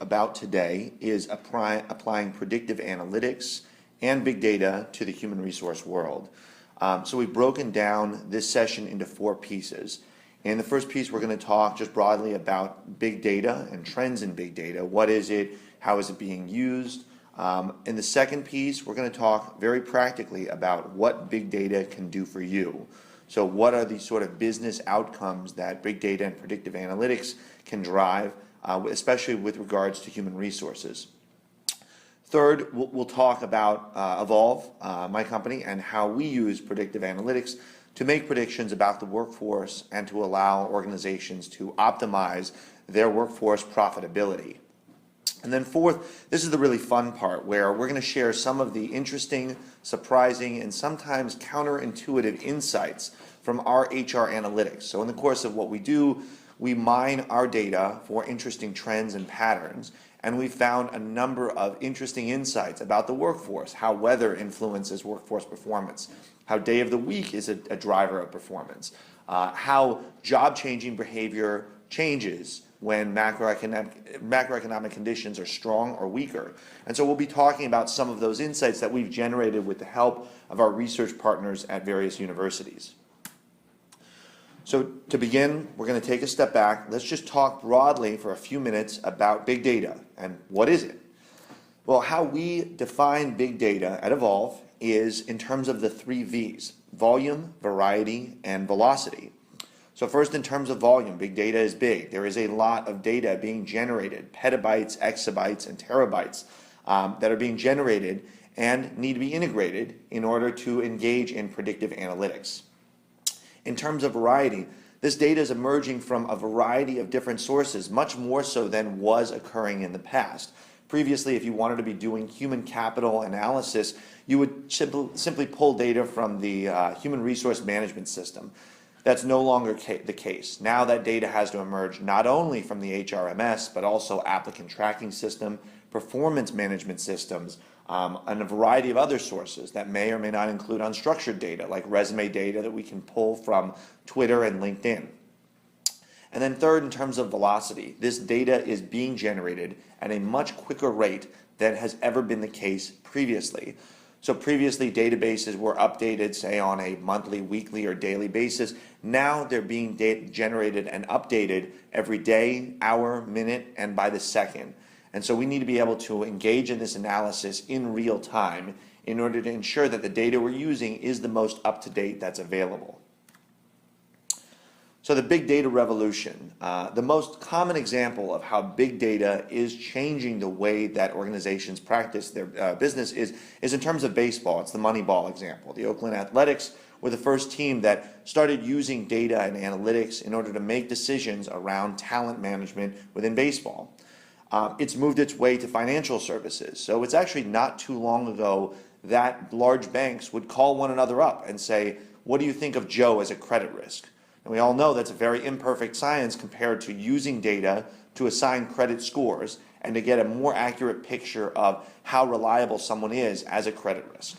about today is applying predictive analytics and big data to the human resource world. So we've broken down this session into 4 pieces. In the first piece, we're going to talk just broadly about big data and trends in big data. What is it? How is it being used? In the second piece, we're going to talk very practically about what big data can do for you. So what are the sort of business outcomes that big data and predictive analytics can drive, especially with regards to human resources? Third, we'll talk about Evolve, my company, and how we use predictive analytics to make predictions about the workforce and to allow organizations to optimize their workforce profitability. And then fourth, this is the really fun part where we're going to share some of the interesting, surprising, and sometimes counterintuitive insights from our HR analytics. So in the course of what we do, we mine our data for interesting trends and patterns, and we found a number of interesting insights about the workforce, how weather influences workforce performance, how day of the week is a driver of performance, how job-changing behavior changes when macroeconomic conditions are strong or weaker. And so we'll be talking about some of those insights that we've generated with the help of our research partners at various universities. So to begin, we're going to take a step back. Let's just talk broadly for a few minutes about big data and what is it? Well, how we define big data at Evolve is in terms of the 3 V's: volume, variety, and velocity. So first, in terms of volume, big data is big. There is a lot of data being generated, petabytes, exabytes, and terabytes that are being generated and need to be integrated in order to engage in predictive analytics. In terms of variety, this data is emerging from a variety of different sources, much more so than was occurring in the past. Previously, if you wanted to be doing human capital analysis, you would simply pull data from the human resource management system. That's no longer the case. Now that data has to emerge not only from the HRMS, but also applicant tracking system, performance management systems, and a variety of other sources that may or may not include unstructured data, like resume data that we can pull from Twitter and LinkedIn. And then third, in terms of velocity, this data is being generated at a much quicker rate than has ever been the case previously. So previously, databases were updated, say, on a monthly, weekly, or daily basis. Now they're being generated and updated every day, hour, minute, and by the second. And so we need to be able to engage in this analysis in real time in order to ensure that the data we're using is the most up-to-date that's available. So the big data revolution, the most common example of how big data is changing the way that organizations practice their business is in terms of baseball. It's the Moneyball example. The Oakland Athletics were the first team that started using data and analytics in order to make decisions around talent management within baseball. It's moved its way to financial services. So it's actually not too long ago that large banks would call one another up and say, what do you think of Joe as a credit risk? And we all know that's a very imperfect science compared to using data to assign credit scores and to get a more accurate picture of how reliable someone is as a credit risk.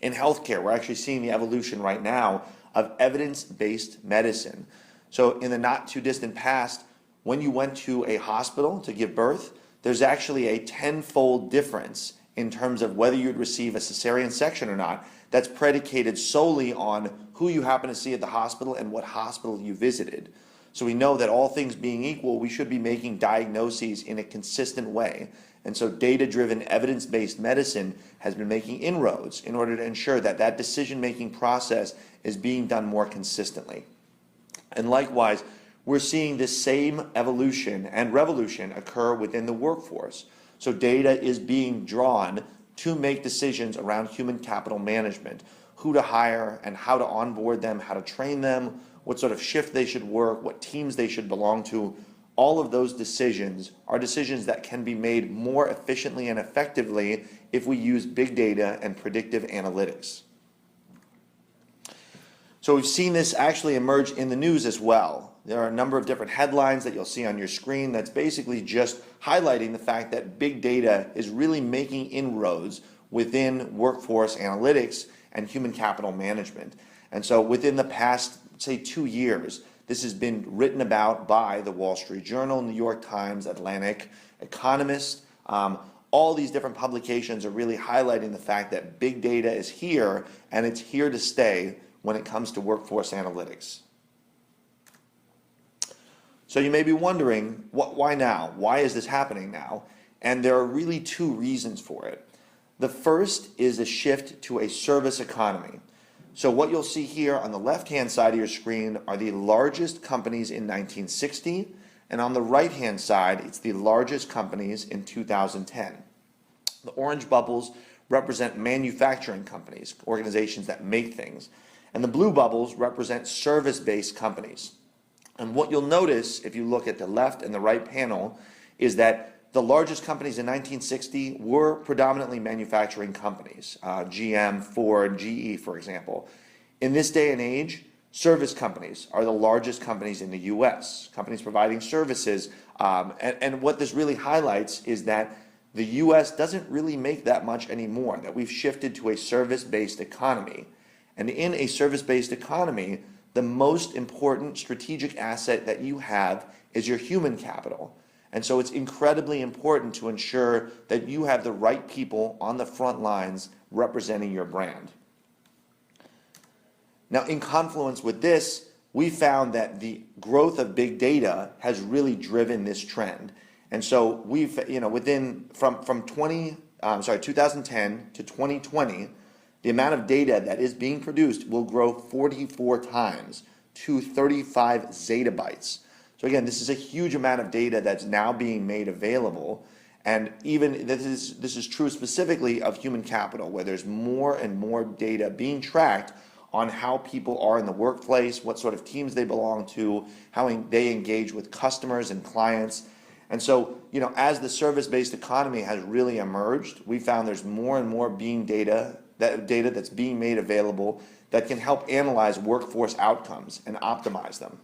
In healthcare, we're actually seeing the evolution right now of evidence-based medicine. So in the not too distant past, when you went to a hospital to give birth, there's actually a 10-fold difference in terms of whether you'd receive a cesarean section or not. That's predicated solely on who you happen to see at the hospital and what hospital you visited. So we know that all things being equal, we should be making diagnoses in a consistent way. And so data-driven, evidence-based medicine has been making inroads in order to ensure that that decision-making process is being done more consistently. And likewise, we're seeing this same evolution and revolution occur within the workforce. So data is being drawn to make decisions around human capital management, who to hire and how to onboard them, how to train them, what sort of shift they should work, what teams they should belong to. All of those decisions are decisions that can be made more efficiently and effectively if we use big data and predictive analytics. So we've seen this actually emerge in the news as well. There are a number of different headlines that you'll see on your screen that's basically just highlighting the fact that big data is really making inroads within workforce analytics and human capital management. And so within the past, say, 2 years, This has been written about by the Wall Street Journal, New York Times, Atlantic, Economist. All these different publications are really highlighting the fact that big data is here, and it's here to stay when it comes to workforce analytics. So you may be wondering, why now? Why is this happening now? And there are really two reasons for it. The first is a shift to a service economy. So what you'll see here on the left-hand side of your screen are the largest companies in 1960, and on the right-hand side, it's the largest companies in 2010. The orange bubbles represent manufacturing companies, organizations that make things, and the blue bubbles represent service-based companies. And what you'll notice if you look at the left and the right panel is that the largest companies in 1960 were predominantly manufacturing companies, GM, Ford, GE, for example. In this day and age, service companies are the largest companies in the US, companies providing services. And what this really highlights is that the US doesn't really make that much anymore, that we've shifted to a service-based economy. And in a service-based economy, the most important strategic asset that you have is your human capital. And so it's incredibly important to ensure that you have the right people on the front lines representing your brand. Now, in confluence with this, we found that the growth of big data has really driven this trend. And so we've, from 2010 to 2020, the amount of data that is being produced will grow 44 times to 35 zettabytes. So again, this is a huge amount of data that's now being made available. And even this is true specifically of human capital, where there's more and more data being tracked on how people are in the workplace, what sort of teams they belong to, how they engage with customers and clients. And so, as the service-based economy has really emerged, we found there's more and more data that's being made available that can help analyze workforce outcomes and optimize them.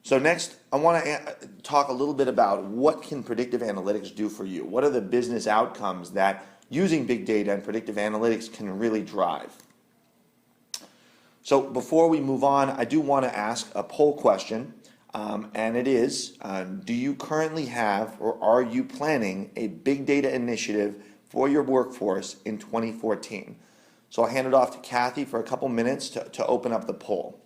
So next, I want to talk a little bit about what can predictive analytics do for you. What are the business outcomes that using big data and predictive analytics can really drive? So before we move on, I do want to ask a poll question, and it is, do you currently have or are you planning a big data initiative for your workforce in 2014? So I'll hand it off to Kathy for a couple minutes to open up the poll.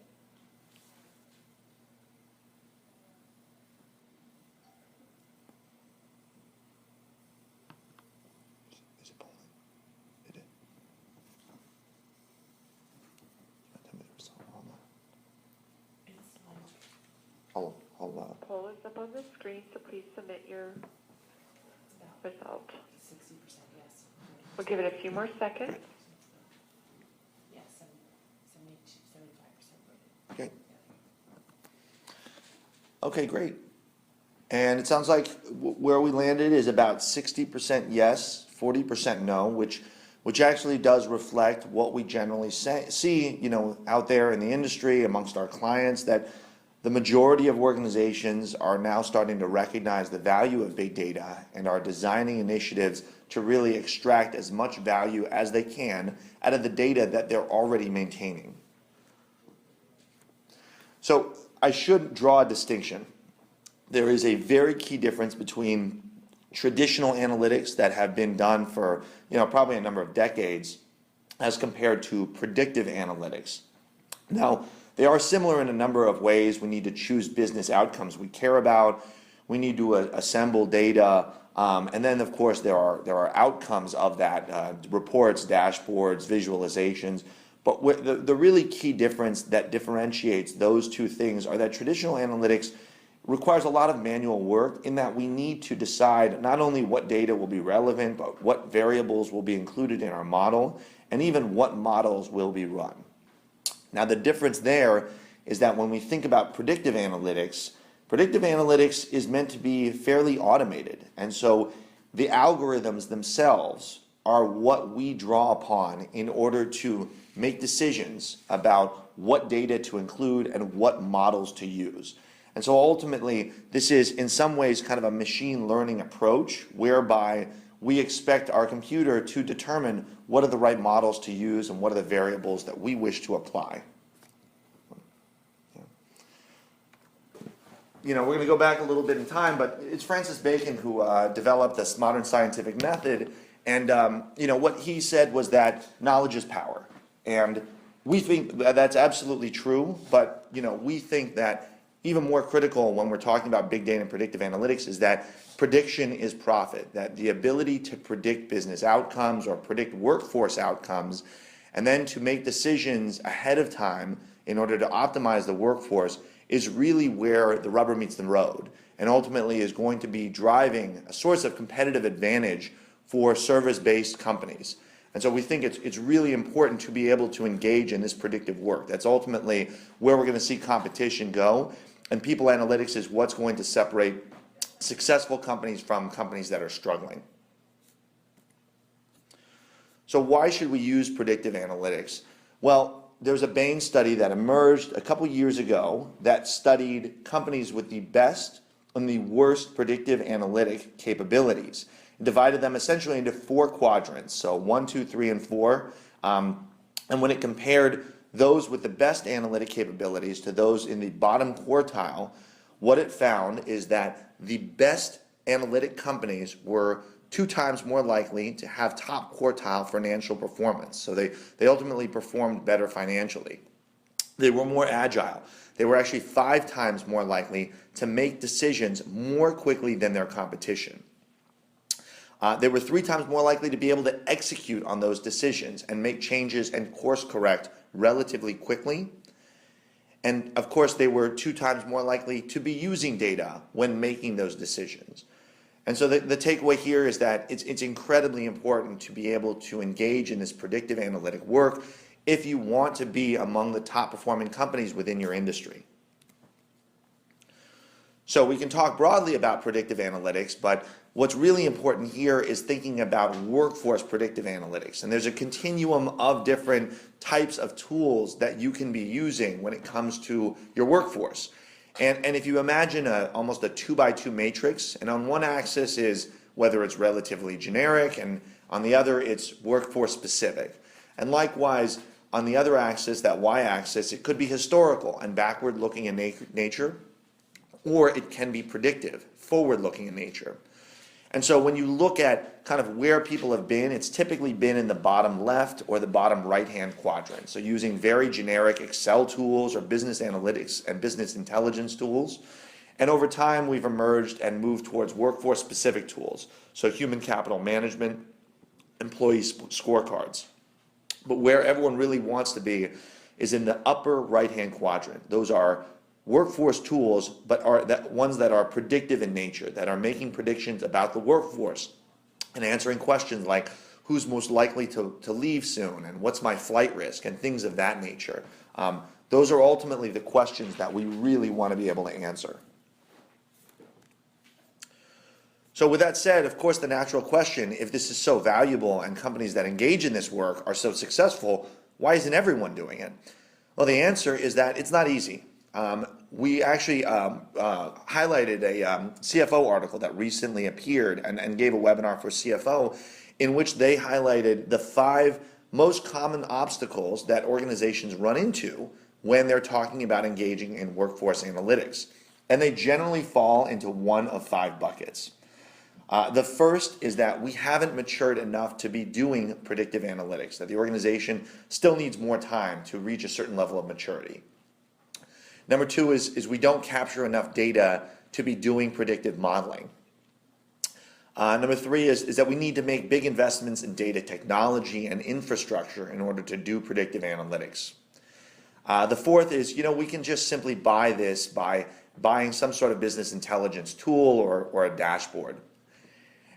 Is it polling? It is. Tell me the result. Poll is up on the screen, so please submit your result. 60% yes. We'll give it a few more seconds. Yes, 75% voted. Okay. Okay, great. And it sounds like where we landed is about 60% yes, 40% no, which actually does reflect what we generally see, out there in the industry amongst our clients, that the majority of organizations are now starting to recognize the value of big data and are designing initiatives to really extract as much value as they can out of the data that they're already maintaining. So I should draw a distinction. There is a very key difference between traditional analytics that have been done for probably a number of decades as compared to predictive analytics. Now, they are similar in a number of ways. We need to choose business outcomes we care about. We need to assemble data. And then, of course, there are outcomes of that, reports, dashboards, visualizations. But the really key difference that differentiates those two things are that traditional analytics requires a lot of manual work, in that we need to decide not only what data will be relevant, but what variables will be included in our model, and even what models will be run. Now, the difference there is that when we think about predictive analytics is meant to be fairly automated. And so the algorithms themselves are what we draw upon in order to make decisions about what data to include and what models to use. And so ultimately, this is in some ways kind of a machine learning approach, whereby we expect our computer to determine what are the right models to use and what are the variables that we wish to apply. we're going to go back a little bit in time, but it's Francis Bacon who developed this modern scientific method. And, what he said was that knowledge is power. And we think that that's absolutely true, but, we think that even more critical when we're talking about big data and predictive analytics is that prediction is profit, that the ability to predict business outcomes or predict workforce outcomes, and then to make decisions ahead of time in order to optimize the workforce is really where the rubber meets the road, and ultimately is going to be driving a source of competitive advantage for service-based companies. And so we think it's really important to be able to engage in this predictive work. That's ultimately where we're going to see competition go, and people analytics is what's going to separate successful companies from companies that are struggling. So why should we use predictive analytics? Well, there's a Bain study that emerged a couple years ago that studied companies with the best and the worst predictive analytic capabilities. It divided them essentially into 4 quadrants, so 1, 2, 3, and 4. And when it compared those with the best analytic capabilities to those in the bottom quartile, what it found is that the best analytic companies were 2 times more likely to have top quartile financial performance. So they ultimately performed better financially. They were more agile. They were actually 5 times more likely to make decisions more quickly than their competition. They were 3 times more likely to be able to execute on those decisions and make changes and course correct relatively quickly. And of course, they were 2 times more likely to be using data when making those decisions. And so the takeaway here is that it's incredibly important to be able to engage in this predictive analytic work if you want to be among the top performing companies within your industry. So we can talk broadly about predictive analytics, but what's really important here is thinking about workforce predictive analytics. And there's a continuum of different types of tools that you can be using when it comes to your workforce. And if you imagine almost a 2x2 matrix, and on one axis is whether it's relatively generic, and on the other it's workforce specific. And likewise, on the other axis, that y-axis, it could be historical and backward looking in nature, or it can be predictive, forward looking in nature. And so when you look at kind of where people have been, it's typically been in the bottom left or the bottom right-hand quadrant. So using very generic Excel tools or business analytics and business intelligence tools. And over time, we've emerged and moved towards workforce-specific tools. So human capital management, employee scorecards. But where everyone really wants to be is in the upper right-hand quadrant. Those are workforce tools, but ones that are predictive in nature, that are making predictions about the workforce and answering questions like who's most likely to leave soon and what's my flight risk and things of that nature. Those are ultimately the questions that we really want to be able to answer. So with that said, of course, the natural question, if this is so valuable and companies that engage in this work are so successful, why isn't everyone doing it? Well, the answer is that it's not easy. We actually highlighted a CFO article that recently appeared and gave a webinar for CFO in which they highlighted the 5 most common obstacles that organizations run into when they're talking about engaging in workforce analytics. And they generally fall into one of 5 buckets. The first is that we haven't matured enough to be doing predictive analytics, that the organization still needs more time to reach a certain level of maturity. Number 2 is we don't capture enough data to be doing predictive modeling. Number 3 is that we need to make big investments in data technology and infrastructure in order to do predictive analytics. The 4th is, we can just simply buy this by buying some sort of business intelligence tool or a dashboard.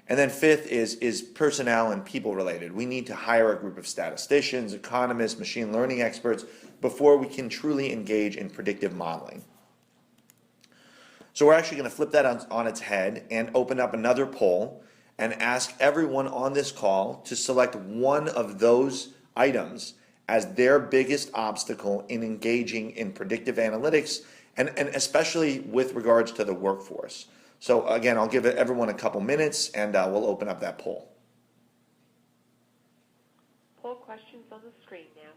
And then 5th is personnel and people related. We need to hire a group of statisticians, economists, machine learning experts before we can truly engage in predictive modeling. So we're actually going to flip that on its head and open up another poll and ask everyone on this call to select one of those items as their biggest obstacle in engaging in predictive analytics, and especially with regards to the workforce. So again, I'll give everyone a couple minutes and we'll open up that poll. Poll questions on the screen now.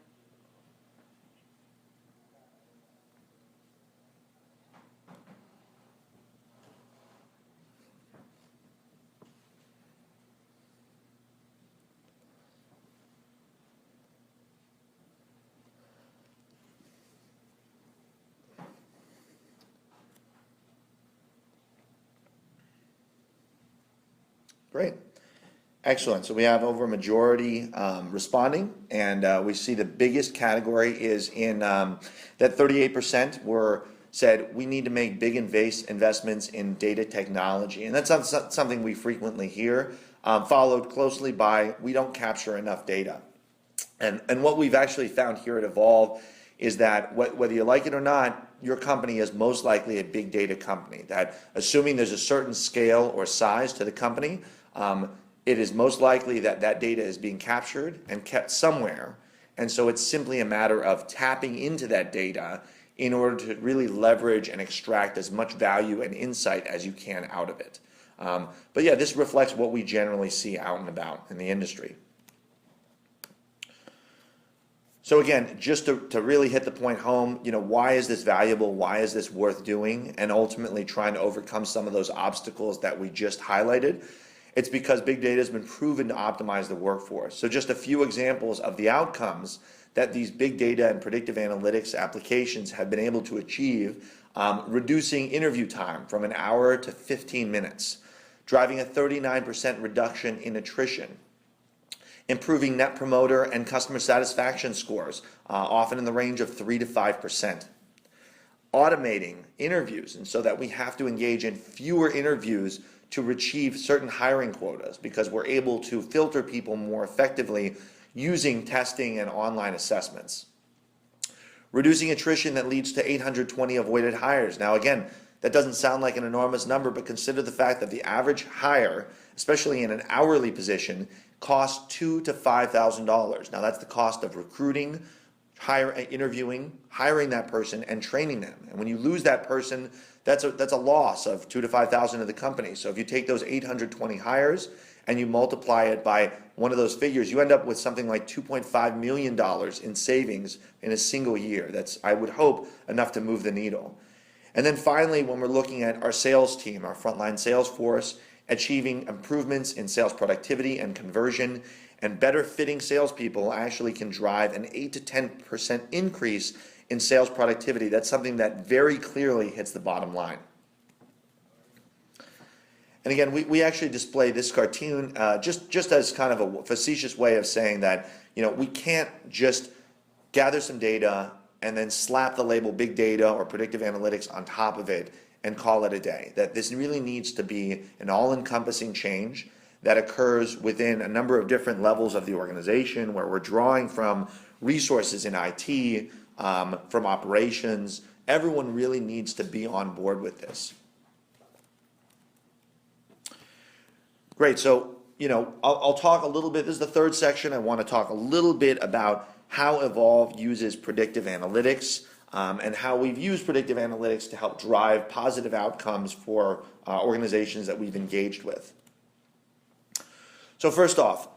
Great. Excellent. So we have over a majority responding, and we see the biggest category is in that 38% were said we need to make big investments in data technology. And that's something we frequently hear, followed closely by we don't capture enough data. And what we've actually found here at Evolve is that whether you like it or not, your company is most likely a big data company. That assuming there's a certain scale or size to the company, it is most likely that that data is being captured and kept somewhere. And so it's simply a matter of tapping into that data in order to really leverage and extract as much value and insight as you can out of it. But yeah, this reflects what we generally see out and about in the industry. So again, just to really hit the point home, why is this valuable? Why is this worth doing? And ultimately trying to overcome some of those obstacles that we just highlighted. It's because big data has been proven to optimize the workforce. So just a few examples of the outcomes that these big data and predictive analytics applications have been able to achieve, reducing interview time from an hour to 15 minutes, driving a 39% reduction in attrition, improving net promoter and customer satisfaction scores, often in the range of 3 to 5%. Automating interviews, and so that we have to engage in fewer interviews to achieve certain hiring quotas because we're able to filter people more effectively using testing and online assessments. Reducing attrition that leads to 820 avoided hires. Now again, that doesn't sound like an enormous number, but consider the fact that the average hire, especially in an hourly position, costs $2,000 to $5,000. Now that's the cost of recruiting, interviewing, hiring that person, and training them. And when you lose that person, that's a loss of $2,000 to $5,000 of the company. So if you take those 820 hires and you multiply it by one of those figures, you end up with something like $2.5 million in savings in a single year. That's, I would hope, enough to move the needle. And then finally, when we're looking at our sales team, our frontline sales force, achieving improvements in sales productivity and conversion, and better fitting salespeople actually can drive an 8 to 10% increase in sales productivity. That's something that very clearly hits the bottom line. And again, we actually display this cartoon just as kind of a facetious way of saying that we can't just gather some data and then slap the label big data or predictive analytics on top of it and call it a day. That this really needs to be an all-encompassing change that occurs within a number of different levels of the organization, where we're drawing from resources in IT, from operations. Everyone really needs to be on board with this. Great, so I'll talk a little bit, this is the third section. I want to talk a little bit about how Evolve uses predictive analytics, and how we've used predictive analytics to help drive positive outcomes for organizations that we've engaged with. So first off,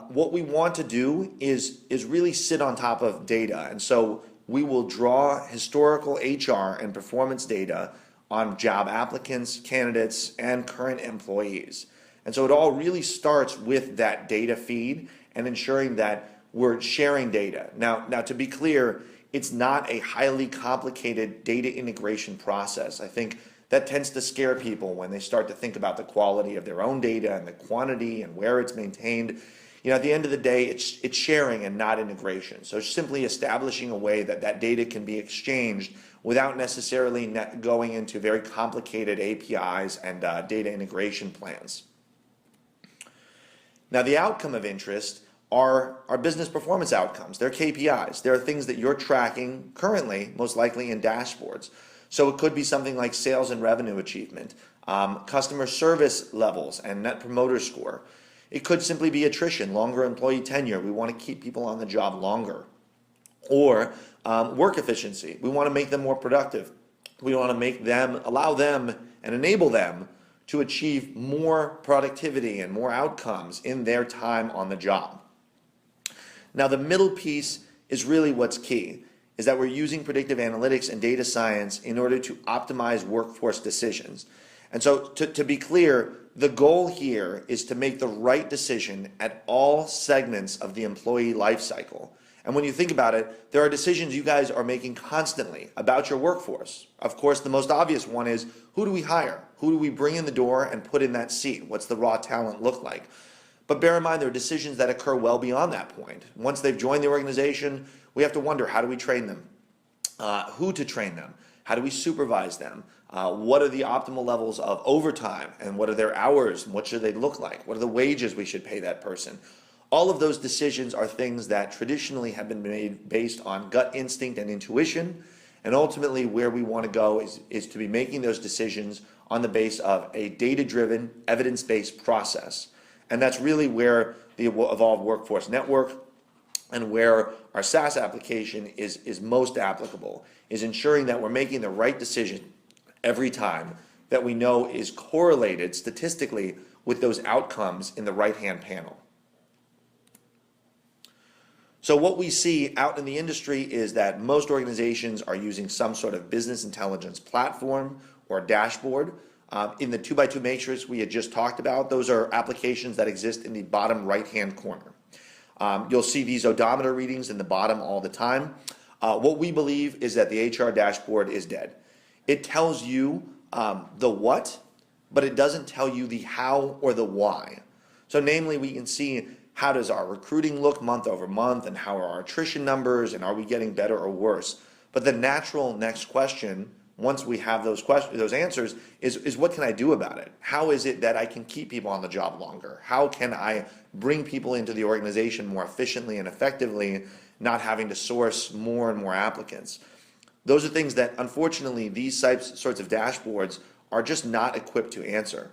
what we want to do is really sit on top of data. And so we will draw historical HR and performance data on job applicants, candidates, and current employees. And so it all really starts with that data feed and ensuring that we're sharing data. Now to be clear, it's not a highly complicated data integration process. I think that tends to scare people when they start to think about the quality of their own data and the quantity and where it's maintained. At the end of the day, it's sharing and not integration. So simply establishing a way that that data can be exchanged without necessarily going into very complicated APIs and data integration plans. Now, the outcome of interest are our business performance outcomes. They're KPIs. They're things that you're tracking currently, most likely in dashboards. So it could be something like sales and revenue achievement, customer service levels and net promoter score. It could simply be attrition, longer employee tenure. We want to keep people on the job longer. Or work efficiency. We want to make them more productive. We want to allow them and enable them to achieve more productivity and more outcomes in their time on the job. Now, the middle piece is really what's key, is that we're using predictive analytics and data science in order to optimize workforce decisions. And so to be clear, the goal here is to make the right decision at all segments of the employee lifecycle. And when you think about it, there are decisions you guys are making constantly about your workforce. Of course, the most obvious one is, who do we hire? Who do we bring in the door and put in that seat? What's the raw talent look like? But bear in mind, there are decisions that occur well beyond that point. Once they've joined the organization, we have to wonder, how do we train them? Who to train them? How do we supervise them? What are the optimal levels of overtime, and what are their hours, and what should they look like? What are the wages we should pay that person? All of those decisions are things that traditionally have been made based on gut instinct and intuition, and ultimately where we want to go is to be making those decisions on the base of a data-driven, evidence-based process. And that's really where the Evolved Workforce Network and where our SaaS application is most applicable, is ensuring that we're making the right decision every time that we know is correlated statistically with those outcomes in the right-hand panel. So what we see out in the industry is that most organizations are using some sort of business intelligence platform or dashboard. In the 2x2 matrix we had just talked about, those are applications that exist in the bottom right-hand corner. You'll see these odometer readings in the bottom all the time. What we believe is that the HR dashboard is dead. It tells you the what, but it doesn't tell you the how or the why. So namely, we can see, how does our recruiting look month over month, and how are our attrition numbers, and are we getting better or worse? But the natural next question, once we have those answers, is what can I do about it? How is it that I can keep people on the job longer? How can I bring people into the organization more efficiently and effectively, not having to source more and more applicants? Those are things that, unfortunately, these sorts of dashboards are just not equipped to answer.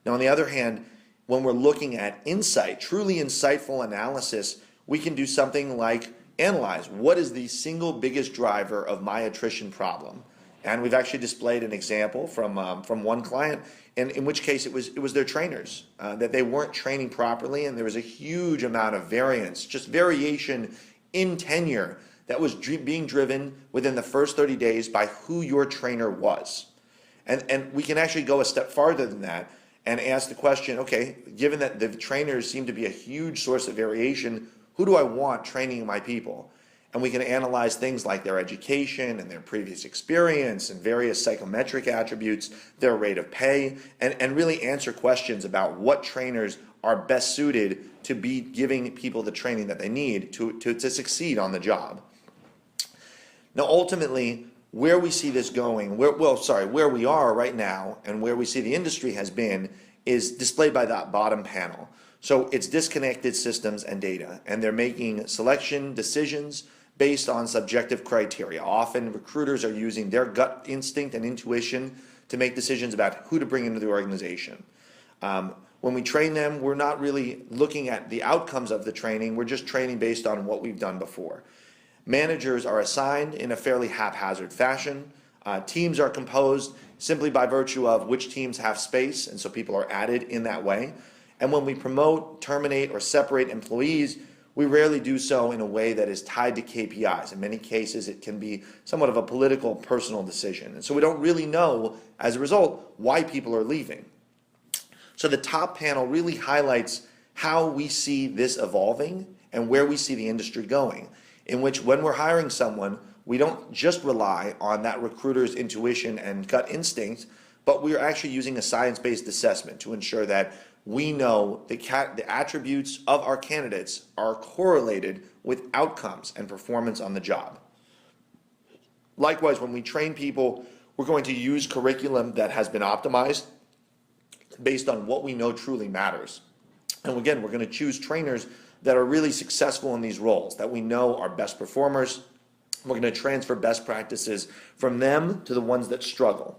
Now, on the other hand, when we're looking at insight, truly insightful analysis, we can do something like analyze what is the single biggest driver of my attrition problem. And we've actually displayed an example from one client, in which case it was their trainers, that they weren't training properly, and there was a huge amount of variance, just variation in tenure that was being driven within the first 30 days by who your trainer was. And we can actually go a step farther than that and ask the question, okay, given that the trainers seem to be a huge source of variation, who do I want training my people? And we can analyze things like their education and their previous experience and various psychometric attributes, their rate of pay, and really answer questions about what trainers are best suited to be giving people the training that they need to succeed on the job. Now, ultimately, where we see this going, where we are right now and where we see the industry has been is displayed by that bottom panel. So it's disconnected systems and data, and they're making selection decisions based on subjective criteria. Often recruiters are using their gut instinct and intuition to make decisions about who to bring into the organization. When we train them, we're not really looking at the outcomes of the training, we're just training based on what we've done before. Managers are assigned in a fairly haphazard fashion. Teams are composed simply by virtue of which teams have space, and so people are added in that way. And when we promote, terminate, or separate employees, we rarely do so in a way that is tied to KPIs. In many cases, it can be somewhat of a political, personal decision. And so we don't really know, as a result, why people are leaving. So the top panel really highlights how we see this evolving and where we see the industry going, in which when we're hiring someone, we don't just rely on that recruiter's intuition and gut instinct, but we're actually using a science-based assessment to ensure that we know the attributes of our candidates are correlated with outcomes and performance on the job. Likewise, when we train people, we're going to use curriculum that has been optimized based on what we know truly matters. And again, we're going to choose trainers that are really successful in these roles, that we know are best performers. We're going to transfer best practices from them to the ones that struggle.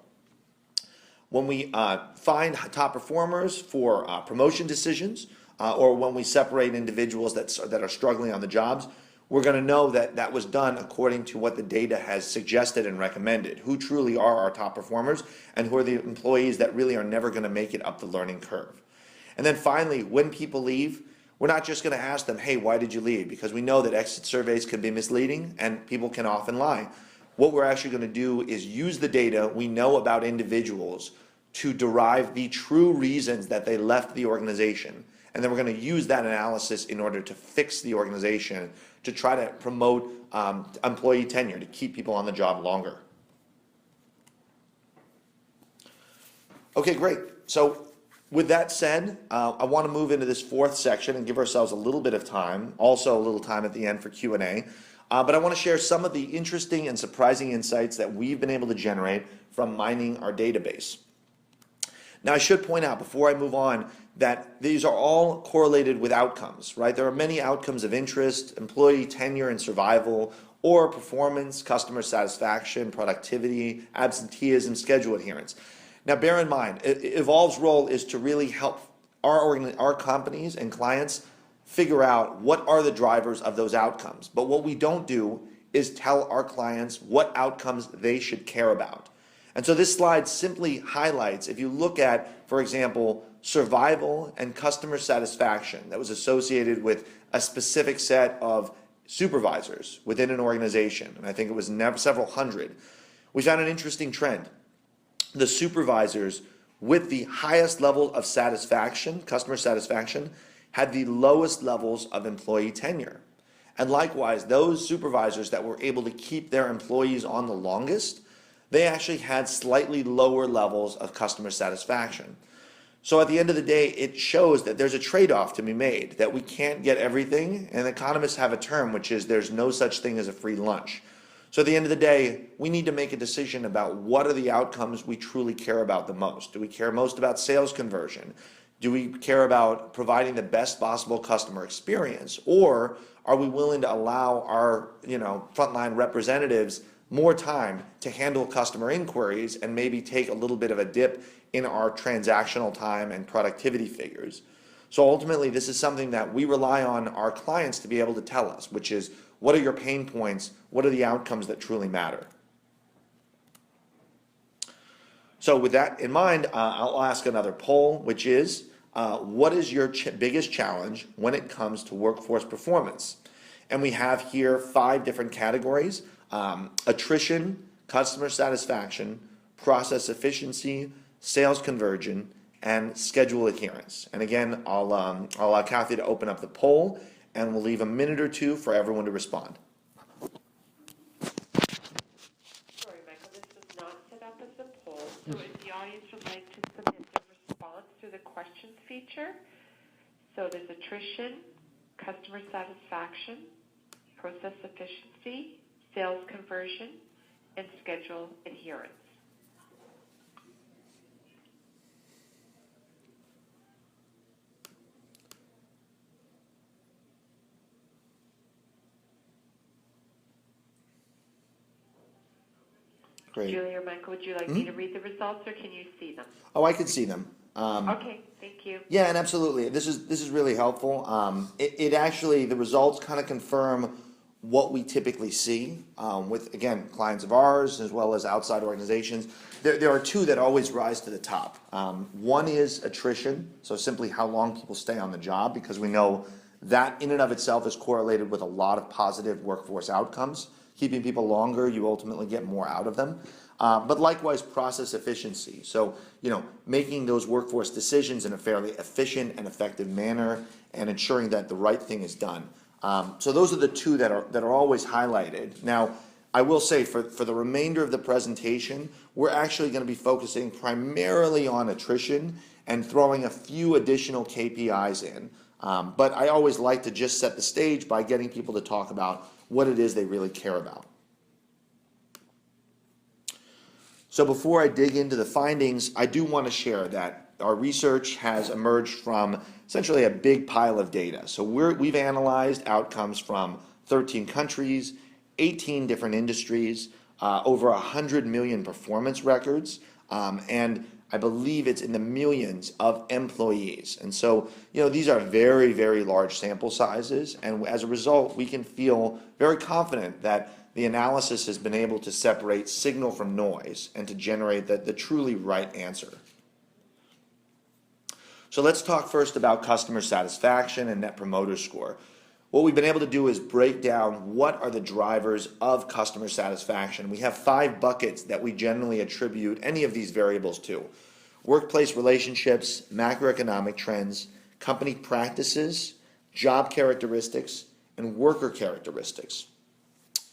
When we find top performers for promotion decisions, or when we separate individuals that are struggling on the jobs, we're going to know that that was done according to what the data has suggested and recommended, who truly are our top performers and who are the employees that really are never going to make it up the learning curve. And then finally, when people leave, we're not just going to ask them, hey, why did you leave? Because we know that exit surveys can be misleading and people can often lie. What we're actually going to do is use the data we know about individuals to derive the true reasons that they left the organization. And then we're going to use that analysis in order to fix the organization, to try to promote employee tenure, to keep people on the job longer. Okay, great. So with that said, I want to move into this fourth section and give ourselves a little bit of time, also a little time at the end for Q&A. But I want to share some of the interesting and surprising insights that we've been able to generate from mining our database. Now, I should point out before I move on that these are all correlated with outcomes, right? There are many outcomes of interest, employee tenure and survival, or performance, customer satisfaction, productivity, absenteeism, schedule adherence. Now, bear in mind, Evolve's role is to really help our companies and clients figure out what are the drivers of those outcomes. But what we don't do is tell our clients what outcomes they should care about. And so this slide simply highlights, if you look at, for example, survival and customer satisfaction that was associated with a specific set of supervisors within an organization, and I think it was several hundred, we found an interesting trend. The supervisors with the highest level of satisfaction, customer satisfaction, had the lowest levels of employee tenure. And likewise, those supervisors that were able to keep their employees on the longest, they actually had slightly lower levels of customer satisfaction. So at the end of the day, it shows that there's a trade-off to be made, that we can't get everything, and economists have a term which is there's no such thing as a free lunch. So at the end of the day, we need to make a decision about what are the outcomes we truly care about the most. Do we care most about sales conversion? Do we care about providing the best possible customer experience? Or are we willing to allow our frontline representatives more time to handle customer inquiries and maybe take a little bit of a dip in our transactional time and productivity figures? So ultimately, this is something that we rely on our clients to be able to tell us, which is, what are your pain points? What are the outcomes that truly matter? So with that in mind, I'll ask another poll, which is, what is your biggest challenge when it comes to workforce performance? And we have here 5 different categories: attrition, customer satisfaction, process efficiency, sales conversion, and schedule adherence. And again, I'll allow Kathy to open up the poll, and we'll leave a minute or two for everyone to respond. Sorry, Michael, this was not set up as a poll, so if the audience would like to submit their response through the questions feature, so there's attrition, customer satisfaction, process efficiency, sales conversion, and schedule adherence. Great. Julie or Michael, would you like me to read the results, or can you see them? Oh, I can see them. Okay, thank you. Yeah, and absolutely. This is really helpful. It actually, the results kind of confirm what we typically see with, again, clients of ours as well as outside organizations. There are 2 that always rise to the top. One is attrition, so simply how long people stay on the job, because we know that in and of itself is correlated with a lot of positive workforce outcomes. Keeping people longer, you ultimately get more out of them. But likewise, process efficiency. So, making those workforce decisions in a fairly efficient and effective manner and ensuring that the right thing is done. So those are the 2 that are always highlighted. Now, I will say for the remainder of the presentation, we're actually going to be focusing primarily on attrition and throwing a few additional KPIs in. But I always like to just set the stage by getting people to talk about what it is they really care about. So before I dig into the findings, I do want to share that our research has emerged from essentially a big pile of data. So we've analyzed outcomes from 13 countries, 18 different industries, over 100 million performance records, and I believe it's in the millions of employees. And so, these are very, very large sample sizes, and as a result, we can feel very confident that the analysis has been able to separate signal from noise and to generate the truly right answer. So let's talk first about customer satisfaction and Net Promoter Score. What we've been able to do is break down what are the drivers of customer satisfaction. We have 5 buckets that we generally attribute any of these variables to: workplace relationships, macroeconomic trends, company practices, job characteristics, and worker characteristics.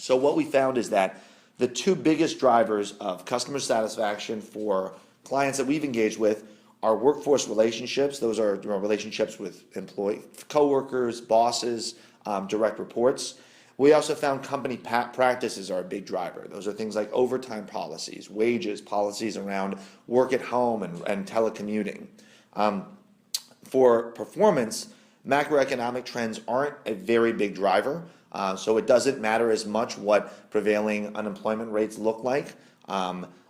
So what we found is that the 2 biggest drivers of customer satisfaction for clients that we've engaged with are workforce relationships. Those are relationships with coworkers, bosses, direct reports. We also found company practices are a big driver. Those are things like overtime policies, wages, policies around work at home and telecommuting. For performance, macroeconomic trends aren't a very big driver, so it doesn't matter as much what prevailing unemployment rates look like.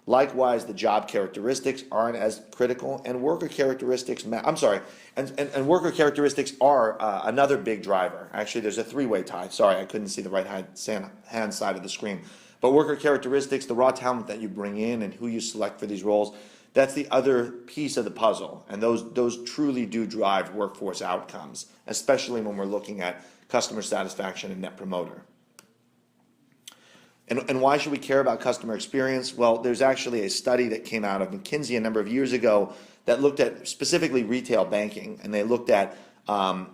Likewise, the job characteristics aren't as critical, and worker characteristics. And worker characteristics are another big driver. Actually, there's a three-way tie. Sorry, I couldn't see the right-hand side of the screen. But worker characteristics, the raw talent that you bring in and who you select for these roles, that's the other piece of the puzzle. And those truly do drive workforce outcomes, especially when we're looking at customer satisfaction and net promoter. And why should we care about customer experience? Well, there's actually a study that came out of McKinsey a number of years ago that looked at specifically retail banking, and they looked at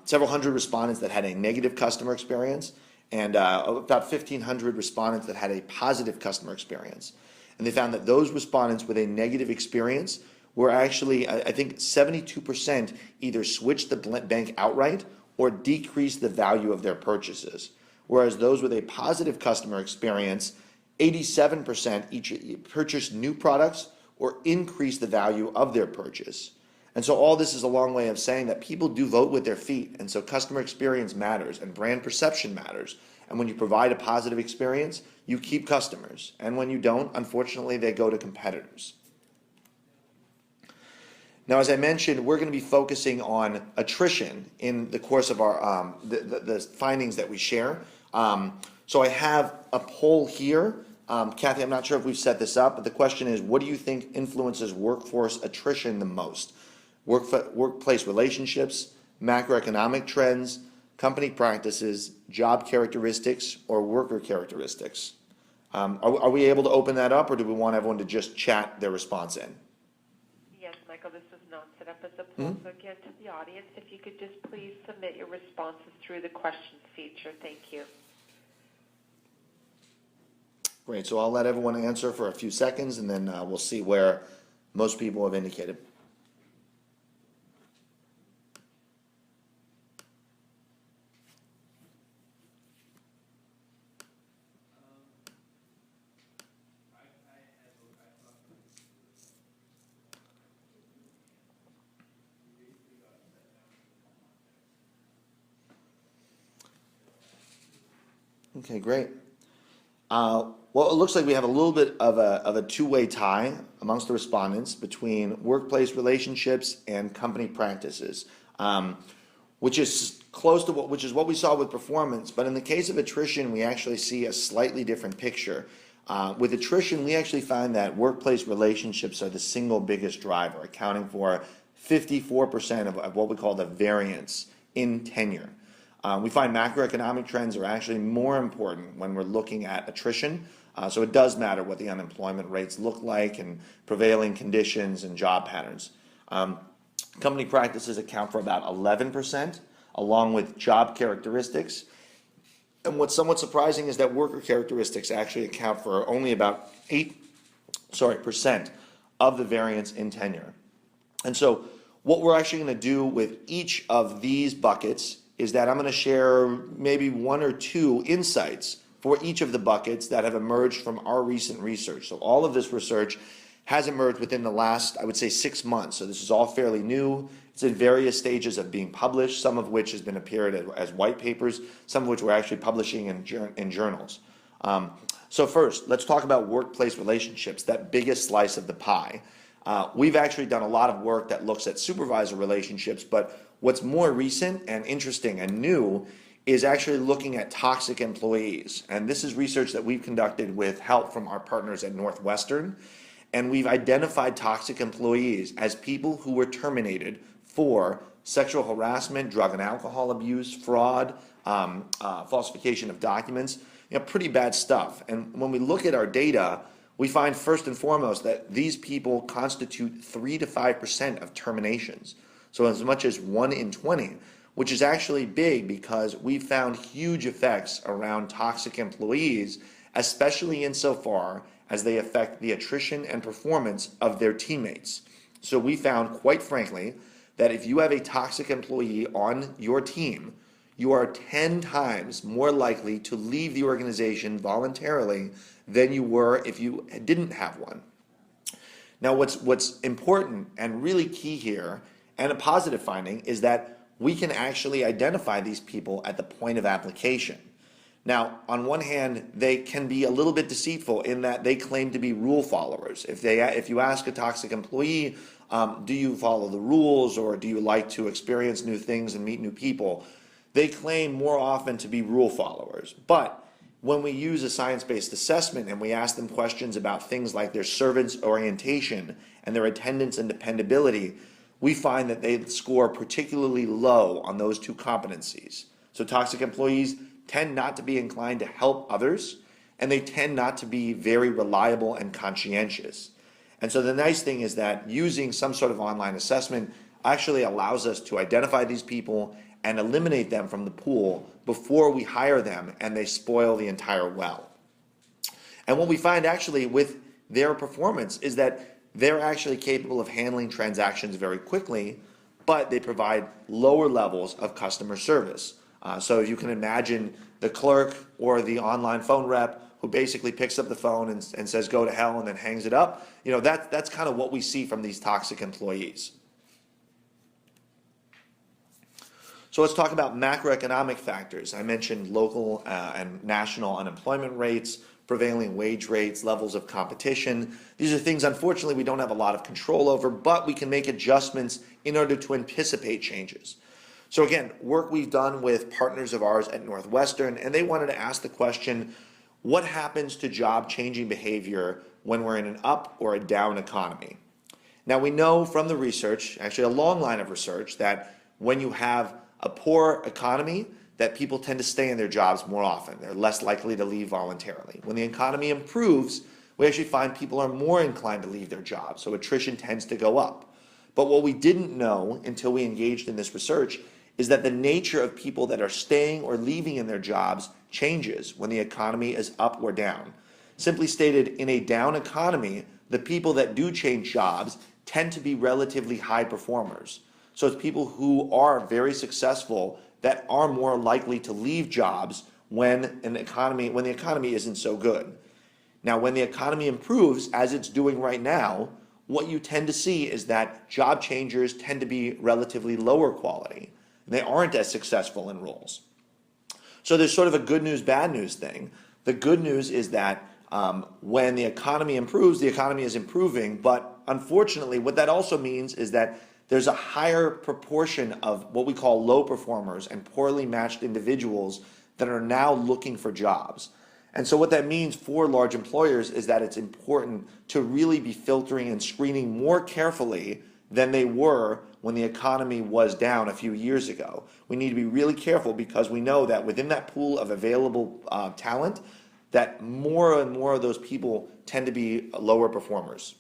several hundred respondents that had a negative customer experience and about 1,500 respondents that had a positive customer experience. And they found that those respondents with a negative experience were actually, I think 72% either switched the bank outright or decreased the value of their purchases. Whereas those with a positive customer experience, 87% each purchased new products or increased the value of their purchase. And so all this is a long way of saying that people do vote with their feet, and so customer experience matters and brand perception matters. And when you provide a positive experience, you keep customers. And when you don't, unfortunately, they go to competitors. Now, as I mentioned, we're going to be focusing on attrition in the course of our the findings that we share. So I have a poll here. Kathy, I'm not sure if we've set this up, but the question is, what do you think influences workforce attrition the most? Workplace relationships, macroeconomic trends, company practices, job characteristics, or worker characteristics? Are we able to open that up, or do we want everyone to just chat their response in? Yes, Michael, this was not set up as a poll. So again, to the audience, if you could just please submit your responses through the questions feature. Thank you. Great, so I'll let everyone answer for a few seconds, and then we'll see where most people have indicated. Okay, great. Well, it looks like we have a little bit of a two-way tie amongst the respondents between workplace relationships and company practices, which is close to what we saw with performance. But in the case of attrition, we actually see a slightly different picture. With attrition, we actually find that workplace relationships are the single biggest driver, accounting for 54% of what we call the variance in tenure. We find macroeconomic trends are actually more important when we're looking at attrition. So it does matter what the unemployment rates look like and prevailing conditions and job patterns. Company practices account for about 11%, along with job characteristics. And what's somewhat surprising is that worker characteristics actually account for only about 8% of the variance in tenure. And so what we're actually going to do with each of these buckets is that I'm going to share maybe one or two insights for each of the buckets that have emerged from our recent research. So all of this research has emerged within the last, I would say, 6 months. So this is all fairly new. It's in various stages of being published, some of which has been appeared as white papers, some of which we're actually publishing in journals. So first, let's talk about workplace relationships, that biggest slice of the pie. We've actually done a lot of work that looks at supervisor relationships, but what's more recent and interesting and new is actually looking at toxic employees. And this is research that we've conducted with help from our partners at Northwestern. And we've identified toxic employees as people who were terminated for sexual harassment, drug and alcohol abuse, fraud, falsification of documents, pretty bad stuff. And when we look at our data, we find first and foremost that these people constitute 3 to 5% of terminations. So as much as 1 in 20, which is actually big because we found huge effects around toxic employees, especially insofar as they affect the attrition and performance of their teammates. So we found, quite frankly, that if you have a toxic employee on your team, you are 10 times more likely to leave the organization voluntarily than you were if you didn't have one. Now, what's important and really key here, and a positive finding, is that we can actually identify these people at the point of application. Now, on one hand, they can be a little bit deceitful in that they claim to be rule followers. If you ask a toxic employee, do you follow the rules, or do you like to experience new things and meet new people? They claim more often to be rule followers. But when we use a science-based assessment and we ask them questions about things like their servant's orientation and their attendance and dependability, we find that they score particularly low on those two competencies. So toxic employees tend not to be inclined to help others, and they tend not to be very reliable and conscientious. And so the nice thing is that using some sort of online assessment actually allows us to identify these people and eliminate them from the pool before we hire them and they spoil the entire well. And what we find actually with their performance is that they're actually capable of handling transactions very quickly, but they provide lower levels of customer service. So you can imagine the clerk or the online phone rep who basically picks up the phone and says, go to hell, and then hangs it up. That's kind of what we see from these toxic employees. So let's talk about macroeconomic factors. I mentioned local and national unemployment rates, prevailing wage rates, levels of competition. These are things, unfortunately, we don't have a lot of control over, but we can make adjustments in order to anticipate changes. So again, work we've done with partners of ours at Northwestern, and they wanted to ask the question, what happens to job changing behavior when we're in an up or a down economy? Now we know from the research, actually a long line of research, that when you have a poor economy, that people tend to stay in their jobs more often. They're less likely to leave voluntarily. When the economy improves, we actually find people are more inclined to leave their jobs, so attrition tends to go up. But what we didn't know until we engaged in this research is that the nature of people that are staying or leaving in their jobs changes when the economy is up or down. Simply stated, in a down economy, the people that do change jobs tend to be relatively high performers. So it's people who are very successful that are more likely to leave jobs when the economy isn't so good. Now, when the economy improves, as it's doing right now, what you tend to see is that job changers tend to be relatively lower quality. They aren't as successful in roles. So there's sort of a good news, bad news thing. The good news is that when the economy improves, the economy is improving, but unfortunately what that also means is that there's a higher proportion of what we call low performers and poorly matched individuals that are now looking for jobs. And so what that means for large employers is that it's important to really be filtering and screening more carefully than they were when the economy was down a few years ago. We need to be really careful because we know that within that pool of available talent, that more and more of those people tend to be lower performers.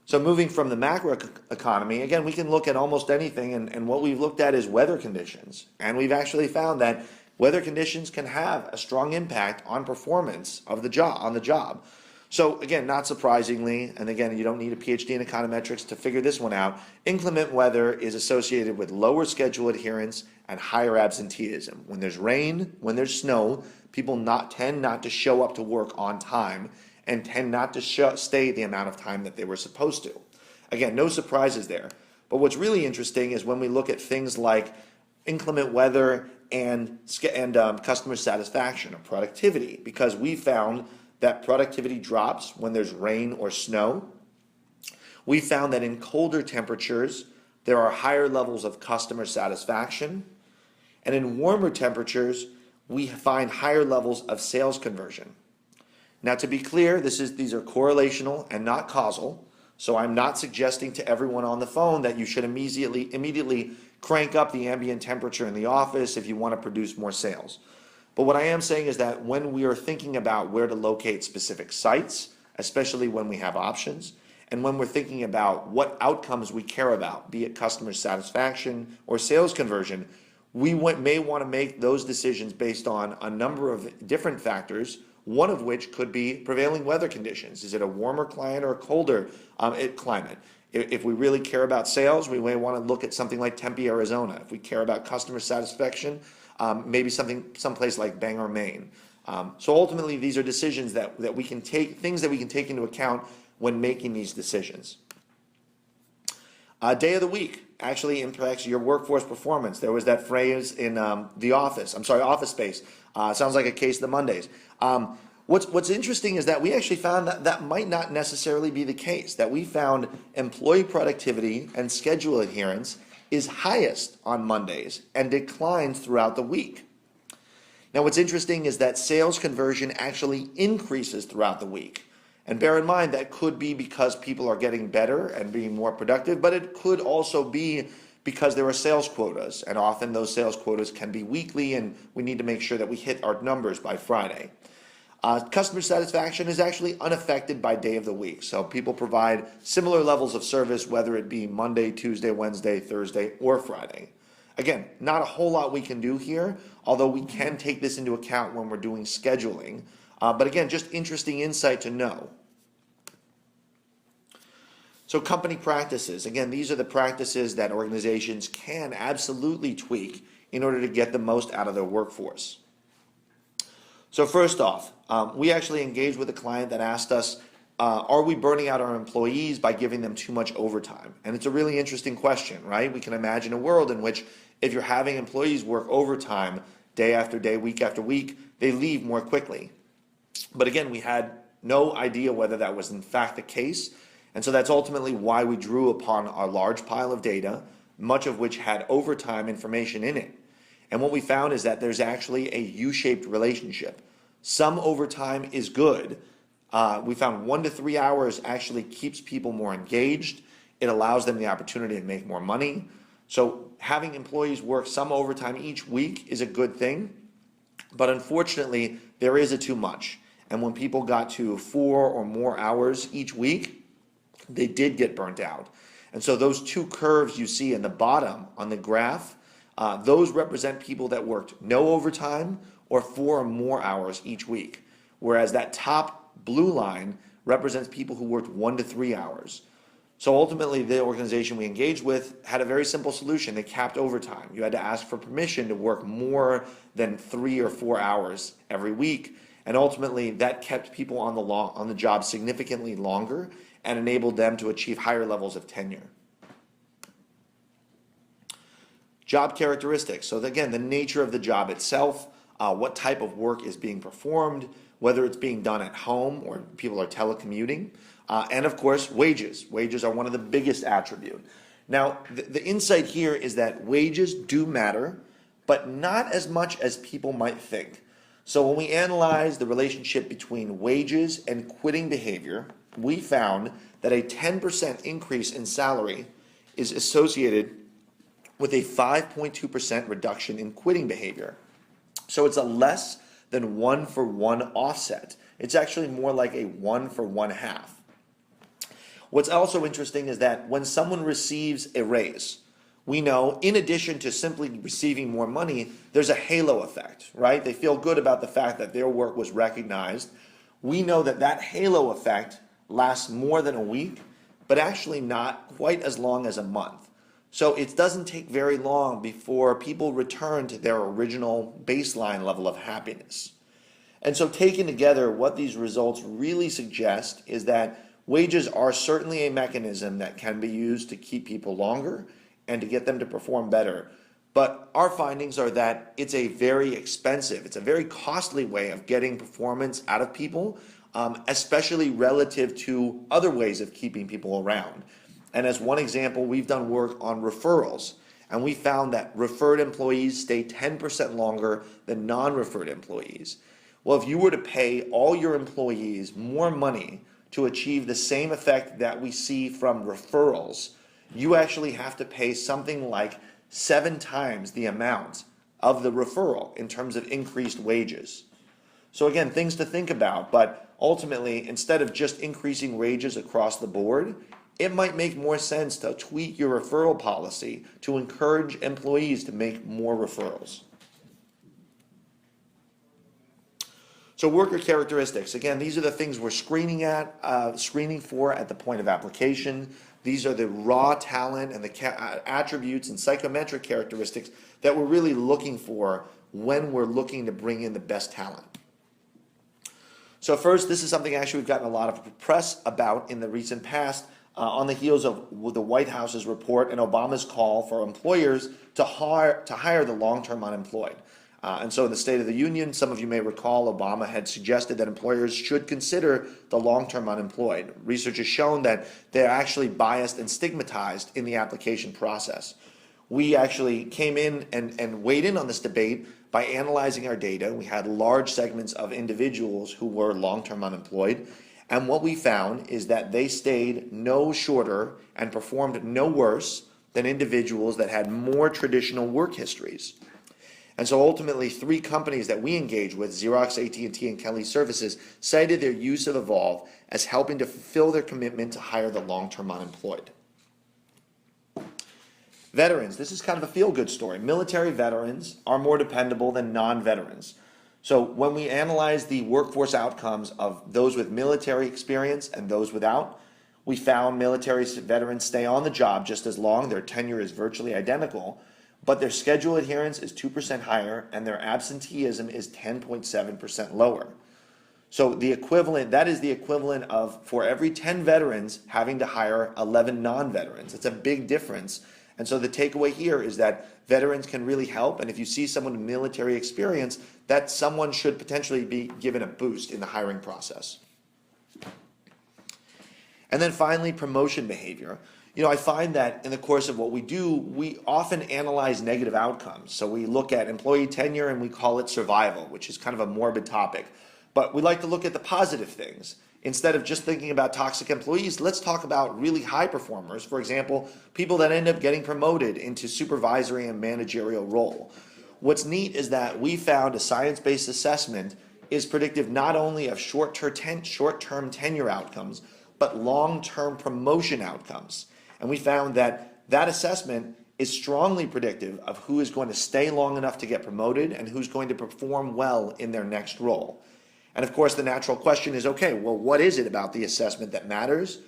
So moving from the macro economy, again, we can look at almost anything, and what we've looked at is weather conditions. And we've actually found that weather conditions can have a strong impact on performance of the job. So again, not surprisingly, and again, you don't need a PhD in econometrics to figure this one out, inclement weather is associated with lower schedule adherence and higher absenteeism. When there's rain, when there's snow, people tend not to show up to work on time and tend not to stay the amount of time that they were supposed to. Again, no surprises there. But what's really interesting is when we look at things like inclement weather and customer satisfaction or productivity, because we found that productivity drops when there's rain or snow. We found that in colder temperatures, there are higher levels of customer satisfaction. And in warmer temperatures, we find higher levels of sales conversion. Now, to be clear, these are correlational and not causal. So I'm not suggesting to everyone on the phone that you should immediately crank up the ambient temperature in the office if you want to produce more sales. But what I am saying is that when we are thinking about where to locate specific sites, especially when we have options, and when we're thinking about what outcomes we care about, be it customer satisfaction or sales conversion, may want to make those decisions based on a number of different factors, one of which could be prevailing weather conditions. Is it a warmer climate or a colder climate? If we really care about sales, we may want to look at something like Tempe, Arizona. If we care about customer satisfaction, maybe someplace like Bangor, Maine. So ultimately, these are decisions that we can take, things that we can take into account when making these decisions. Day of the week actually impacts your workforce performance. There was that phrase in Office Space. Sounds like a case of the Mondays. What's interesting is that we actually found that might not necessarily be the case, that we found employee productivity and schedule adherence is highest on Mondays and declines throughout the week. Now, what's interesting is that sales conversion actually increases throughout the week. And bear in mind, that could be because people are getting better and being more productive, but it could also be because there are sales quotas, and often those sales quotas can be weekly, and we need to make sure that we hit our numbers by Friday. Customer satisfaction is actually unaffected by day of the week, so people provide similar levels of service, whether it be Monday, Tuesday, Wednesday, Thursday, or Friday. Again, not a whole lot we can do here, although we can take this into account when we're doing scheduling. But again, just interesting insight to know. So company practices. Again, these are the practices that organizations can absolutely tweak in order to get the most out of their workforce. So first off, we actually engaged with a client that asked us, are we burning out our employees by giving them too much overtime? And it's a really interesting question, right? We can imagine a world in which if you're having employees work overtime day after day, week after week, they leave more quickly. But again, we had no idea whether that was in fact the case. And so that's ultimately why we drew upon our large pile of data, much of which had overtime information in it. And what we found is that there's actually a U-shaped relationship. Some overtime is good. We found 1 to 3 hours actually keeps people more engaged. It allows them the opportunity to make more money. So having employees work some overtime each week is a good thing. But unfortunately, there is a too much. And when people got to 4 or more hours each week, they did get burnt out. And so those two curves you see in the bottom on the graph, those represent people that worked no overtime or 4 or more hours each week. Whereas that top blue line represents people who worked 1 to 3 hours. So ultimately, the organization we engaged with had a very simple solution. They capped overtime. You had to ask for permission to work more than 3 or 4 hours every week. And ultimately, that kept people on the job significantly longer and enabled them to achieve higher levels of tenure. Job characteristics. So again, the nature of the job itself, what type of work is being performed, whether it's being done at home or people are telecommuting, and of course, wages. Wages are one of the biggest attributes. Now, the insight here is that wages do matter, but not as much as people might think. So when we analyze the relationship between wages and quitting behavior, we found that a 10% increase in salary is associated with a 5.2% reduction in quitting behavior. So it's a less than 1-for-1 offset. It's actually more like a 1-for-1/2. What's also interesting is that when someone receives a raise, we know in addition to simply receiving more money, there's a halo effect, right? They feel good about the fact that their work was recognized. We know that that halo effect lasts more than a week, but actually not quite as long as a month. So it doesn't take very long before people return to their original baseline level of happiness. And so taken together, what these results really suggest is that wages are certainly a mechanism that can be used to keep people longer and to get them to perform better. But our findings are that it's a very expensive, it's a very costly way of getting performance out of people, especially relative to other ways of keeping people around. And as one example, we've done work on referrals, and we found that referred employees stay 10% longer than non-referred employees. Well, if you were to pay all your employees more money to achieve the same effect that we see from referrals, you actually have to pay something like 7 times the amount of the referral in terms of increased wages. So again, things to think about, but ultimately, instead of just increasing wages across the board, it might make more sense to tweak your referral policy to encourage employees to make more referrals. So worker characteristics, again, these are the things we're screening for at the point of application. These are the raw talent and the attributes and psychometric characteristics that we're really looking for when we're looking to bring in the best talent. So first, this is something actually we've gotten a lot of press about in the recent past on the heels of the White House's report and Obama's call for employers to hire the long-term unemployed. And so in the State of the Union, some of you may recall Obama had suggested that employers should consider the long-term unemployed. Research has shown that they're actually biased and stigmatized in the application process. We actually came in and weighed in on this debate by analyzing our data. We had large segments of individuals who were long-term unemployed. And what we found is that they stayed no shorter and performed no worse than individuals that had more traditional work histories. And so ultimately, 3 companies that we engage with, Xerox, AT&T, and Kelly Services, cited their use of Evolve as helping to fulfill their commitment to hire the long-term unemployed. Veterans, this is kind of a feel-good story. Military veterans are more dependable than non-veterans. So when we analyze the workforce outcomes of those with military experience and those without, we found military veterans stay on the job just as long. Their tenure is virtually identical, but their schedule adherence is 2% higher and their absenteeism is 10.7% lower. So that is the equivalent of, for every 10 veterans, having to hire 11 non-veterans. It's a big difference. And so the takeaway here is that veterans can really help, and if you see someone with military experience, that someone should potentially be given a boost in the hiring process. And then finally, promotion behavior. I find that in the course of what we do, we often analyze negative outcomes. So we look at employee tenure and we call it survival, which is kind of a morbid topic. But we like to look at the positive things. Instead of just thinking about toxic employees, let's talk about really high performers. For example, people that end up getting promoted into supervisory and managerial role. What's neat is that we found a science-based assessment is predictive not only of short-term tenure outcomes, but long-term promotion outcomes. And we found that that assessment is strongly predictive of who is going to stay long enough to get promoted and who's going to perform well in their next role. And of course, the natural question is, okay, well, what is it about the assessment that matters?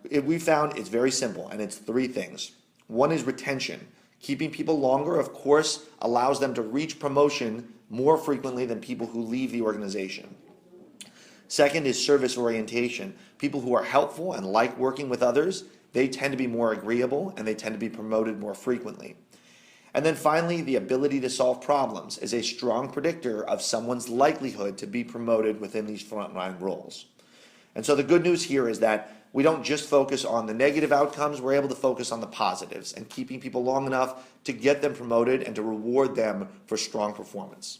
We found it's very simple, and it's 3 things. One is retention. Keeping people longer, of course, allows them to reach promotion more frequently than people who leave the organization. Second is service orientation. People who are helpful and like working with others, they tend to be more agreeable and they tend to be promoted more frequently. And then finally, the ability to solve problems is a strong predictor of someone's likelihood to be promoted within these frontline roles. And so the good news here is that we don't just focus on the negative outcomes, we're able to focus on the positives and keeping people long enough to get them promoted and to reward them for strong performance.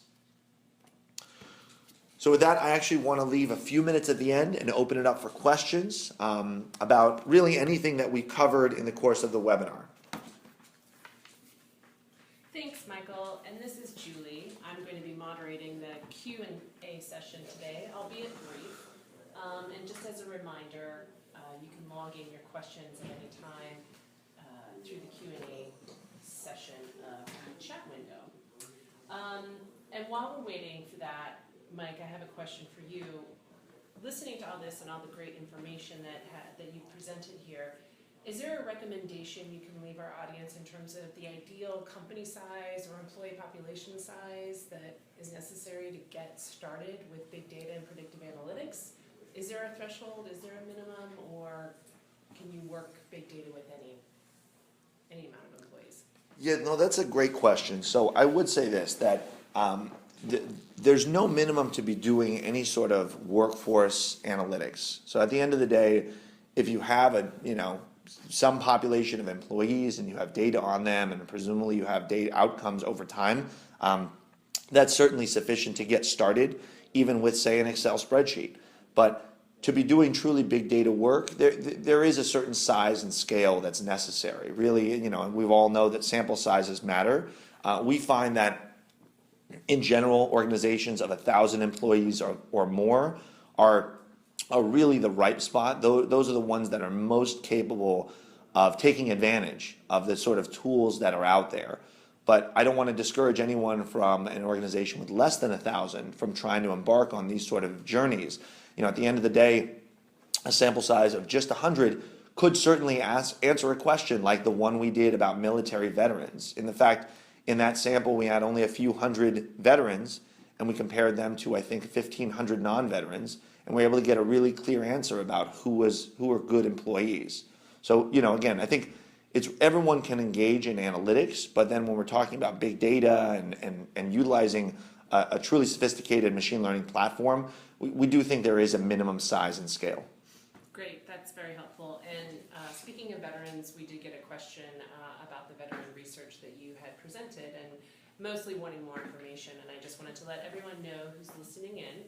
So with that, I actually want to leave a few minutes at the end and open it up for questions about really anything that we covered in the course of the webinar. Thanks, Michael. And this is Julie. I'm going to be moderating the Q&A session today, albeit brief. And just as a reminder, you can log in your questions at any time through the Q&A session of the chat window. And while we're waiting for that, Mike, I have a question for you. Listening to all this and all the great information that you presented here, is there a recommendation you can leave our audience in terms of the ideal company size or employee population size that is necessary to get started with big data and predictive analytics? Is there a threshold? Is there a minimum? Or can you work big data with any amount of employees? Yeah, no, that's a great question. So I would say this, that there's no minimum to be doing any sort of workforce analytics. So at the end of the day, if you have some population of employees and you have data on them and presumably you have data outcomes over time, that's certainly sufficient to get started, even with, say, an Excel spreadsheet. But to be doing truly big data work, there is a certain size and scale that's necessary. Really, and we all know that sample sizes matter. We find that in general, organizations of 1,000 employees or more are are really the ripe spot. Those are the ones that are most capable of taking advantage of the sort of tools that are out there. But I don't want to discourage anyone from an organization with less than 1,000 from trying to embark on these sort of journeys. At the end of the day, a sample size of just 100 could certainly answer a question like the one we did about military veterans. In fact, in that sample, we had only a few hundred veterans, and we compared them to, I think, 1,500 non-veterans, and we were able to get a really clear answer about who were good employees. So, again, I think everyone can engage in analytics, but then when we're talking about big data and utilizing a truly sophisticated machine learning platform, we do think there is a minimum size and scale. Great, that's very helpful. And speaking of veterans, we did get a question about the veteran research that you had presented, and mostly wanting more information. And I just wanted to let everyone know who's listening in.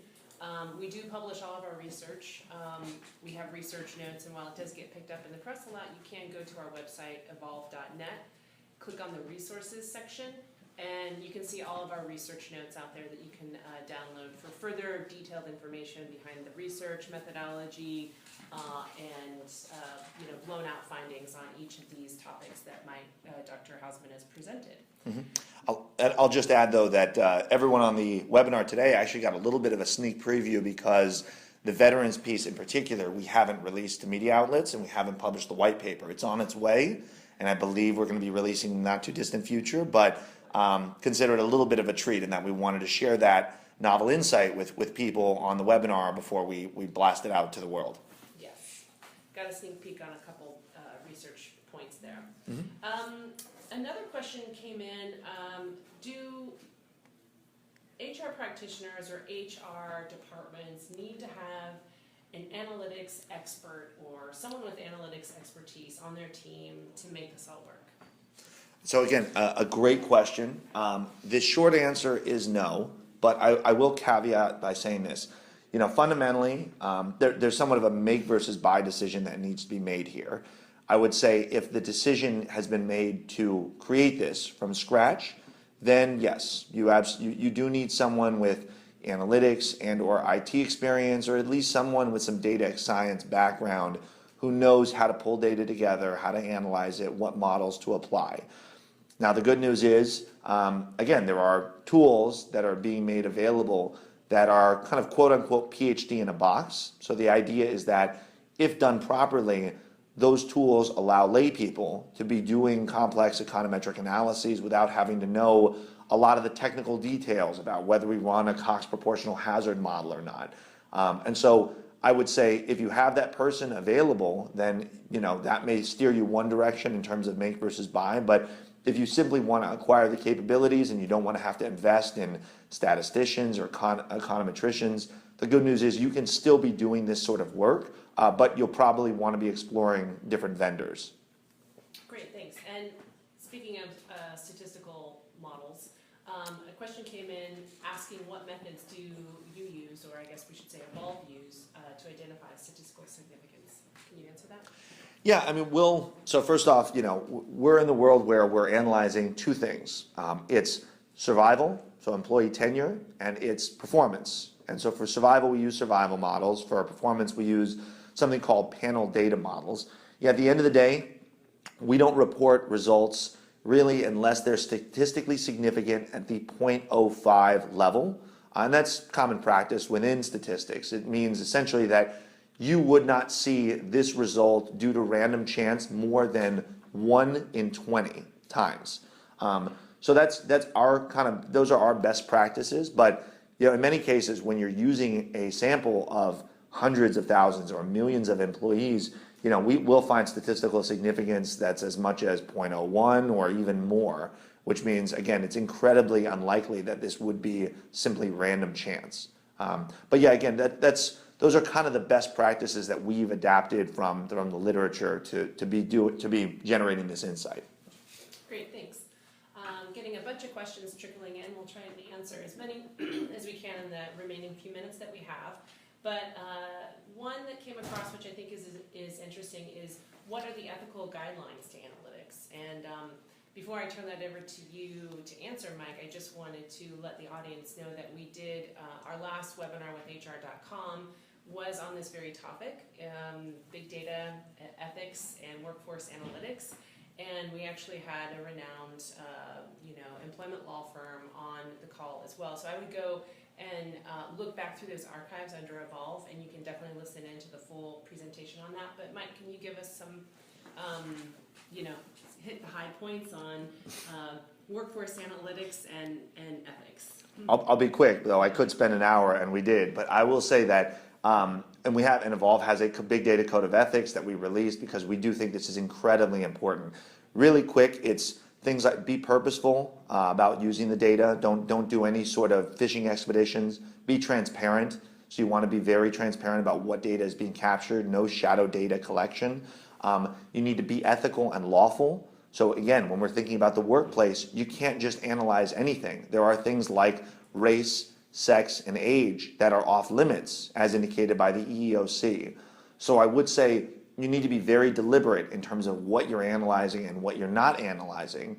We do publish all of our research. We have research notes, and while it does get picked up in the press a lot, you can go to our website, evolve.net, click on the resources section, and you can see all of our research notes out there that you can download for further detailed information behind the research methodology and blown out findings on each of these topics that Dr. Hausman has presented. Mm-hmm. I'll just add, though, that everyone on the webinar today actually got a little bit of a sneak preview because the veterans piece in particular, we haven't released to media outlets and we haven't published the white paper. It's on its way, and I believe we're going to be releasing in the not too distant future, but consider it a little bit of a treat in that we wanted to share that novel insight with people on the webinar before we blast it out to the world. Yes, got a sneak peek on a couple research points there. Mm-hmm. Another question came in, do HR practitioners or HR departments need to have an analytics expert or someone with analytics expertise on their team to make this all work? So again, a great question. The short answer is no, but I will caveat by saying this. Fundamentally, there's somewhat of a make versus buy decision that needs to be made here. I would say if the decision has been made to create this from scratch, then yes, you do need someone with analytics and or IT experience, or at least someone with some data science background who knows how to pull data together, how to analyze it, what models to apply. Now, the good news is, again, there are tools that are being made available that are kind of quote-unquote PhD in a box. So the idea is that if done properly, those tools allow lay people to be doing complex econometric analyses without having to know a lot of the technical details about whether we run a Cox proportional hazard model or not. And so I would say if you have that person available, then that may steer you one direction in terms of make versus buy. But if you simply want to acquire the capabilities and you don't want to have to invest in statisticians or econometricians, the good news is you can still be doing this sort of work, but you'll probably want to be exploring different vendors. Great, thanks. And speaking of statistical models, a question came in asking what methods do you use, or I guess we should say Evolve use, to identify statistical significance. Can you answer that? Yeah, I mean, so first off, we're in the world where we're analyzing two things. It's survival, so employee tenure, and it's performance. And so for survival, we use survival models. For our performance, we use something called panel data models. At the end of the day, we don't report results really unless they're statistically significant at the 0.05 level. And that's common practice within statistics. It means essentially that you would not see this result due to random chance more than 1 in 20 times. So those are our best practices. But in many cases, when you're using a sample of hundreds of thousands or millions of employees, we will find statistical significance that's as much as 0.01 or even more, which means, again, it's incredibly unlikely that this would be simply random chance. But yeah, again, those are kind of the best practices that we've adapted from the literature to be generating this insight. Great, thanks. Getting a bunch of questions trickling in. We'll try and answer as many as we can in the remaining few minutes that we have. But one that came across, which I think is interesting, is what are the ethical guidelines to analytics? And before I turn that over to you to answer, Mike, I just wanted to let the audience know that we did our last webinar with HR.com. was on this very topic, big data, ethics, and workforce analytics. And we actually had a renowned, employment law firm on the call as well. So I would go and look back through those archives under Evolve, and you can definitely listen into the full presentation on that. But Mike, can you give us some, hit the high points on workforce analytics and ethics? I'll be quick, though I could spend an hour, and we did. But I will say that, and Evolve has a big data code of ethics that we released because we do think this is incredibly important. Really quick, it's things like be purposeful about using the data. Don't do any sort of fishing expeditions. Be transparent. So you want to be very transparent about what data is being captured. No shadow data collection. You need to be ethical and lawful. So again, when we're thinking about the workplace, you can't just analyze anything. There are things like race, sex, and age that are off limits, as indicated by the EEOC. So I would say you need to be very deliberate in terms of what you're analyzing and what you're not analyzing,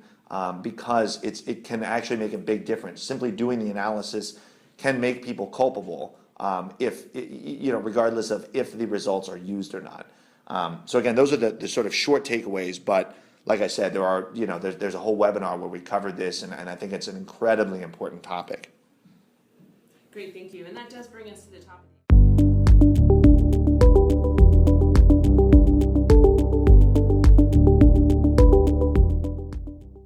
because it can actually make a big difference. Simply doing the analysis can make people culpable, regardless of if the results are used or not. So again, those are the sort of short takeaways, but like I said, there's a whole webinar where we covered this, and I think it's an incredibly important topic. Great, thank you. And that does bring us to the top of the